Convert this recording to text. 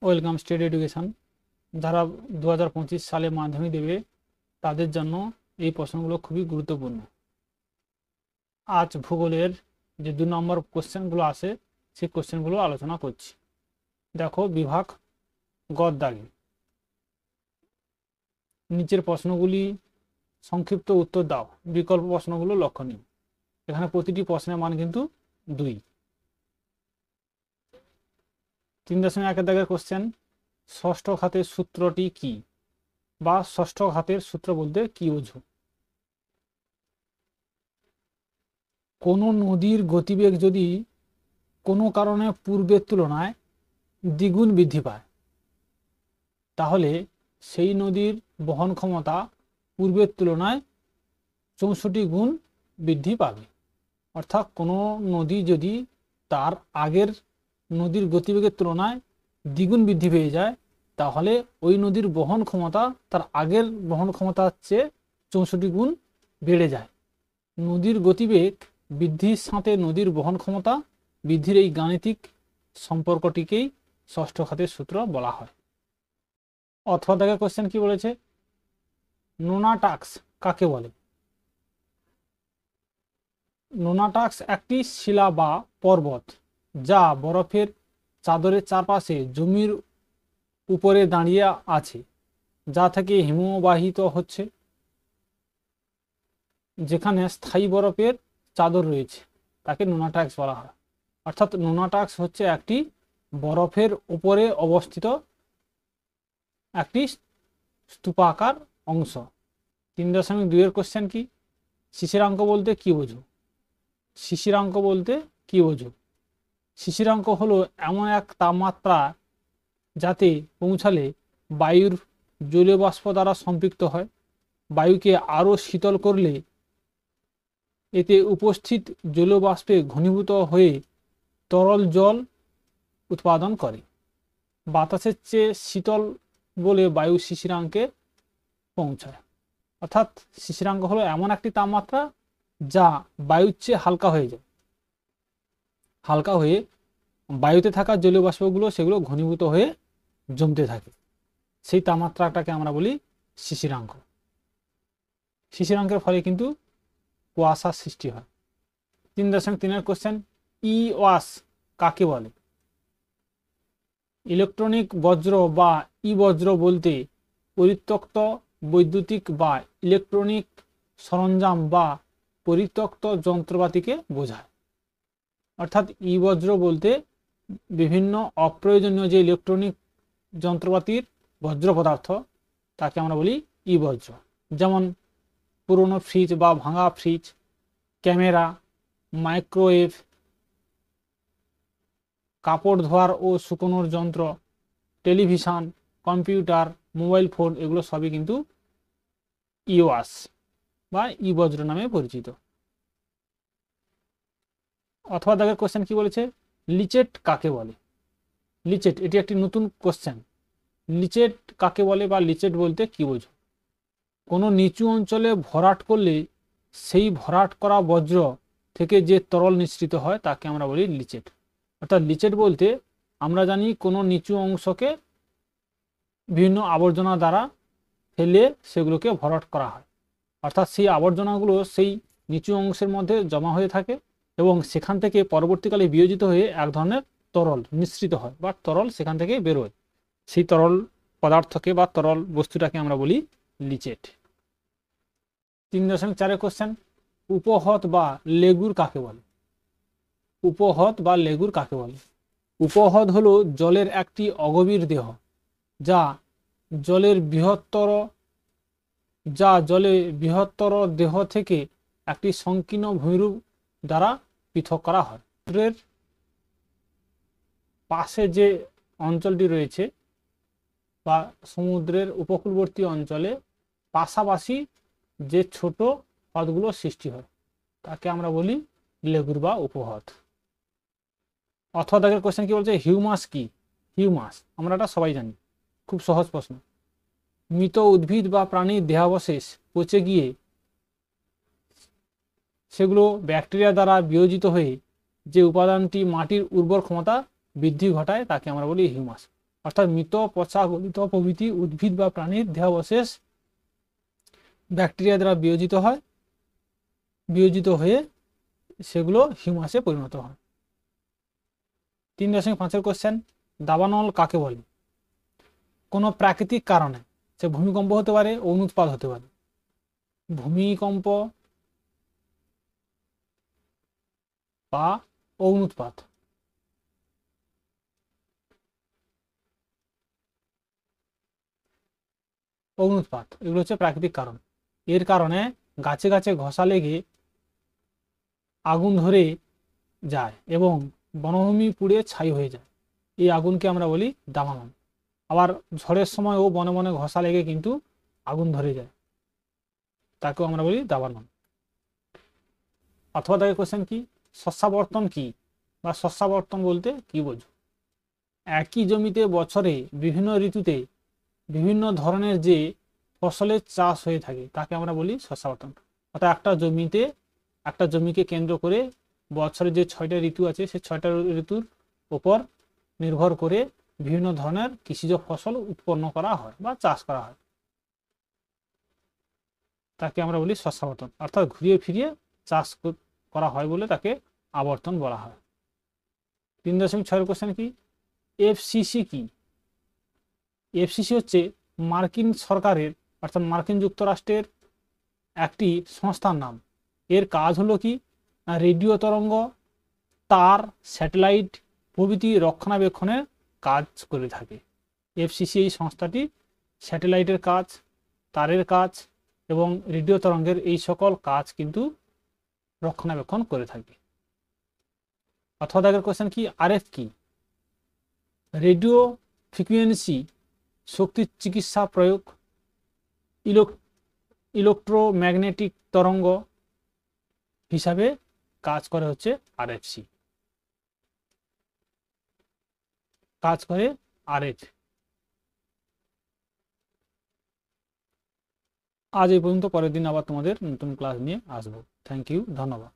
Welcome state education. যারা 2025 সালে মাধ্যমিক দেবে তাদের জন্য এই প্রশ্নগুলো খুবই গুরুত্বপূর্ণ। আজ ভূগোলের যে 2 নম্বর কোশ্চেনগুলো আছে সেই কোশ্চেনগুলো আলোচনা করছি। দেখো বিভাগ গদ দাগে নিচের প্রশ্নগুলি সংক্ষিপ্ত উত্তর দাও, বিকল্প প্রশ্নগুলো লক্ষণীয়। এখানে প্রতিটি প্রশ্নের মান কিন্তু 2। 3.1 দাগের কোশ্চেন, ষষ্ঠ ঘাতের সূত্রটি কি, বা ষষ্ঠ ঘাতের সূত্র বলতে কি বোঝো? কোনো নদীর গতিবেগ যদি কোনো কারণে পূর্বের তুলনায় দ্বিগুণ বৃদ্ধি পায়, তাহলে সেই নদীর বহন ক্ষমতা পূর্বের তুলনায় 64 গুণ বৃদ্ধি পাবে। অর্থাৎ কোনো নদী যদি তার আগের নদীর গতিবেগের তুলনায় দ্বিগুণ বৃদ্ধি পেয়ে যায়, তাহলে ওই নদীর বহন ক্ষমতা তার আগের বহন ক্ষমতার চেয়ে 64 গুণ বেড়ে যায়। নদীর গতিবেগ বৃদ্ধির সাথে নদীর বহন ক্ষমতা বৃদ্ধির এই গাণিতিক সম্পর্কটিকেই ষষ্ঠ ঘাতের সূত্র বলা হয়। অথবা দেখে কোশ্চেন কি বলেছে, নোনাটাক্স কাকে বলে? নোনাটাক্স একটি শিলা বা পর্বত যা বরফের চাদরের চারপাশে জমির উপরে দাঁড়িয়ে আছে, যা থেকে হিমবাহিত হচ্ছে। যেখানে স্থায়ী বরফের চাদর রয়েছে তাকে নোনাটাক্স বলা হয়। অর্থাৎ নোনাটাক্স হচ্ছে একটি বরফের উপরে অবস্থিত একটি স্তূপাকার অংশ। 3.2 এর কোশ্চেন কি, শিশিরাঙ্ক বলতে কি বোঝো? শিশিরাঙ্ক বলতে কি বোঝো? শিশিরাঙ্ক হলো এমন এক তাপমাত্রা যাতে পৌঁছালে বায়ুর জলীয় বাষ্প দ্বারা সম্পৃক্ত হয়। বায়ুকে আরও শীতল করলে এতে উপস্থিত জলীয় বাষ্পে ঘনীভূত হয়ে তরল জল উৎপাদন করে। বাতাসের চেয়ে শীতল বলে বায়ু শিশিরাঙ্কে পৌঁছায়। অর্থাৎ শিশিরাঙ্ক হলো এমন একটি তাপমাত্রা যা বায়ুর চেয়ে হালকা হয়ে যায়, হালকা হয়ে বায়ুতে থাকা জলীয় বাষ্পগুলো সেগুলো ঘনীভূত হয়ে জমতে থাকে। সেই তাপমাত্রাটাকে আমরা বলি শিশিরাঙ্ক। শিশিরাঙ্কের ফলে কিন্তু কুয়াশার সৃষ্টি হয়। 3.3 এর কোশ্চেন, ই ওয়াশ কাকে বলে? ইলেকট্রনিক বজ্র বা ই বজ্র বলতে পরিত্যক্ত বৈদ্যুতিক বা ইলেকট্রনিক সরঞ্জাম বা পরিত্যক্ত যন্ত্রপাতিকে বোঝায়। অর্থাৎ ই বজ্র বলতে বিভিন্ন অপ্রয়োজনীয় যে ইলেকট্রনিক যন্ত্রপাতির বজ্র পদার্থ তাকে আমরা বলি ই বজ্র। যেমন পুরনো ফ্রিজ বা ভাঙা ফ্রিজ, ক্যামেরা, মাইক্রোওয়েভ, কাপড় ধোয়ার ও শুকোনোর যন্ত্র, টেলিভিশন, কম্পিউটার, মোবাইল ফোন, এগুলো সবই কিন্তু ই ওয়াশ বা ই বজ্র নামে পরিচিত। অথবা দেখের কোশ্চেন কি বলেছে, লিচেট কাকে বলে? লিচেট এটি একটি নতুন কোশ্চেন। লিচেট কাকে বলে বা লিচেট বলতে কি বোঝো? কোনো নিচু অঞ্চলে ভরাট করলে সেই ভরাট করা বজ্র থেকে যে তরল নিঃসৃত হয় তাকে আমরা বলি লিচেট। অর্থাৎ লিচেট বলতে আমরা জানি কোনো নিচু অংশকে বিভিন্ন আবর্জনা দ্বারা ফেলে সেগুলোকে ভরাট করা হয়। অর্থাৎ সেই আবর্জনাগুলো সেই নিচু অংশের মধ্যে জমা হয়ে থাকে এবং সেখান থেকে পরবর্তীকালে বিয়োজিত হয়ে এক ধরনের তরল নিঃসৃত হয় বা তরল সেখান থেকে বেরোয়। সেই তরল পদার্থকে বা তরল বস্তুটাকে আমরা বলি লিচেট। 3.4 কোশ্চেন, উপহ্রদ বা লেগুর কাকে বলে? উপহ্রদ বা লেগুর কাকে বলে? উপহ্রদ হলো জলের একটি অগভীর দেহ যা জলের বৃহত্তর দেহ থেকে একটি সংকীর্ণ ভূমিরূপ দ্বারা পৃথক করা হয়। সমুদ্রের পাশে যে অঞ্চলটি রয়েছে বা সমুদ্রের উপকূলবর্তী অঞ্চলে পাশাপাশি যে ছোট হ্রদগুলো সৃষ্টি হয় তাকে আমরা বলি লেগুর বা উপহ্রদ। অথবা দেখের কোশ্চেন কি বলছে, হিউমাস কি? হিউমাস আমরা এটা সবাই জানি, খুব সহজ প্রশ্ন। মৃত উদ্ভিদ বা প্রাণীর দেহাবশেষ পচে গিয়ে সেগুলো ব্যাকটেরিয়া দ্বারা বিয়োজিত হয়ে যে উপাদানটি মাটির উর্বর ক্ষমতা বৃদ্ধি ঘটায় তাকে আমরা বলি হিউমাস। অর্থাৎ মৃত, পচা, গলিত প্রভৃতি উদ্ভিদ বা প্রাণীর দেহাবশেষ ব্যাকটেরিয়া দ্বারা বিয়োজিত হয়ে সেগুলো হিউমাসে পরিণত হয়। 3.5-এর কোশ্চেন, দাবানল কাকে বলে? কোনো প্রাকৃতিক কারণে, সে ভূমিকম্প হতে পারে, অগ্নুৎপাত হতে পারে, ভূমিকম্প বা অগ্নুৎপাত, এগুলো হচ্ছে প্রাকৃতিক কারণ। এর কারণে গাছে গাছে ঘষা লেগে আগুন ধরে যায় এবং বনভূমি পুড়ে ছাই হয়ে যায়, এই আগুনকে আমরা বলি দাবানল। আবার ঝড়ের সময়ও বনে বনে ঘষা লেগে কিন্তু আগুন ধরে যায়, তাকেও আমরা বলি দাবানল। অথবা তাকে কোশ্চেন কি, শস্যাবর্তন কি বা শস্যাবর্তন বলতে কি বোঝো? একই জমিতে বছরে বিভিন্ন ঋতুতে বিভিন্ন ধরনের যে ফসলের চাষ হয়ে থাকে তাকে আমরা বলি শস্যাবর্তন। অর্থাৎ একটা জমিকে কেন্দ্র করে বছরে যে 6টা ঋতু আছে সেই 6টা ঋতুর উপর নির্ভর করে বিভিন্ন ধরনের কৃষিজ ফসল উৎপন্ন করা হয় বা চাষ করা হয়, তাকে আমরা বলি শস্যাবর্তন। অর্থাৎ ঘুরিয়ে ফিরিয়ে চাষ করা হয় বলে তাকে আবর্তন বলা হয়। 3.6 কোশ্চেন কি, এফসিসি কি? এফসিসি হচ্ছে মার্কিন সরকারের অর্থাৎ মার্কিন যুক্তরাষ্ট্রের একটি সংস্থার নাম। এর কাজ হলো কি, রেডিও তরঙ্গ, তার, স্যাটেলাইট প্রভৃতি রক্ষণাবেক্ষণের কাজ করে থাকে। এফসিসি এই সংস্থাটি স্যাটেলাইটের কাজ, তারের কাজ এবং রেডিও তরঙ্গের এই সকল কাজ কিন্তু রক্ষণাবেক্ষণ করে থাকে। অথবা আগের কোশ্চেন কি, আরএফ কি? রেডিও ফ্রিকুয়েন্সি শক্তি চিকিৎসা প্রয়োগ, ইলেকট্রোম্যাগনেটিক তরঙ্গ হিসাবে কাজ করে হচ্ছে আরএফসি, কাজ করে আরএফ। আজ এই পর্যন্ত, পরের দিন আবার তোমাদের নতুন ক্লাস নিয়ে আসবো। থ্যাংক ইউ, ধন্যবাদ।